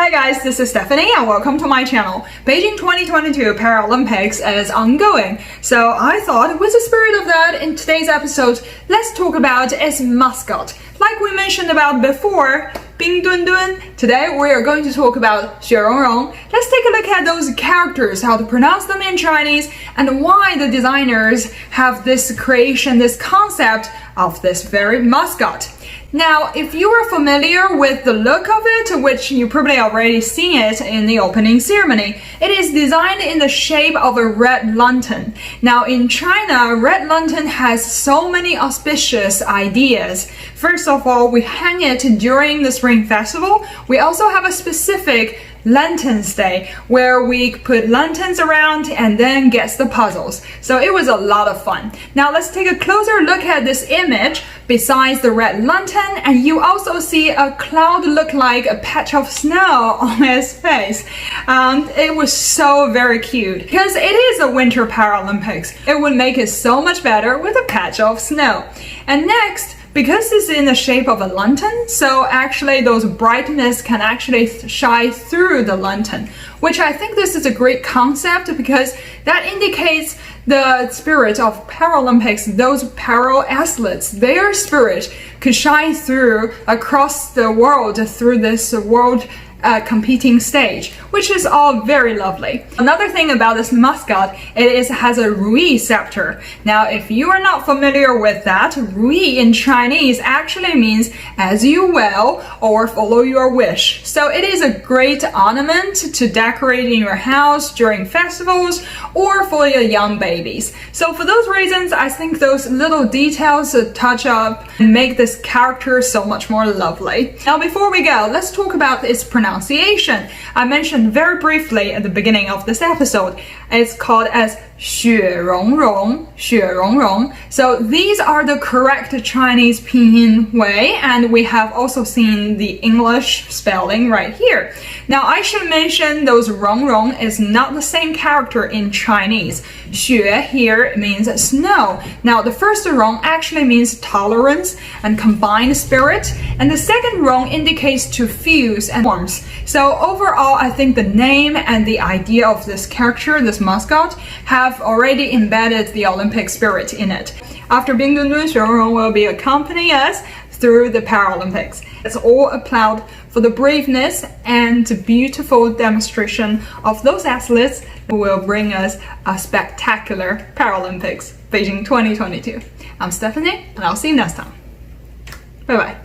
Hi guys, this is Stephanie and welcome to my channel. Beijing 2022 Paralympics is ongoing, so I thought with the spirit of that, in today's episode, let's talk about its mascot. Like we mentioned about before, Bing Dwen Dwen, today we are going to talk about雪容融. Let's take a look at those characters, how to pronounce them in Chinese, and why the designers have this creation, this concept of this very mascot. Now, if you are familiar with the look of it, which you probably already seen it in the opening ceremony, it is designed in the shape of a red lantern. Now, in China, red lantern has so many auspicious ideas. First of all, we hang it during the Spring Festival. We also have a specific Lanterns Day where we put lanterns around and then guess the puzzles. So it was a lot of fun. Now let's take a closer look at this image. Besides the red lantern, and you also see a cloud look like a patch of snow on his face. It was so very cute because it is a winter Paralympics. It would make it so much better with a patch of snow. And next, because it's in the shape of a lantern, so actually those brightness can actually shine through the lantern, which I think this is a great concept because that indicates the spirit of Paralympics. Those para-athletes, their spirit could shine through across the world through this world competing stage, which is all very lovely. Another thing about this mascot, it has a Rui scepter. Now, if you are not familiar with that, Rui in Chinese actually means as you will or follow your wish. So it is a great ornament to decorate in your house during festivals or for your young babies. So for those reasons, I think those little details touch up and make this character so much more lovely. Now, before we go, let's talk about its pronunciation. I mentioned very briefly at the beginning of this episode. It's called as 雪容融 雪容融. So these are the correct Chinese pinyin way, and we have also seen the English spelling right here. Now I should mention those rong rong is not the same character in Chinese. 雪 here means snow. Now the first rong actually means tolerance and combined spirit, and the second rong indicates to fuse and warmth. So overall, I think the name and the idea of this character, this mascot, have already embedded the Olympic spirit in it. After Bing Dwen Dwen, 雪容融 will be accompanying us through the Paralympics. It's all applaud for the braveness and beautiful demonstration of those athletes who will bring us a spectacular Paralympics, Beijing 2022. I'm Stephanie, and I'll see you next time. Bye bye.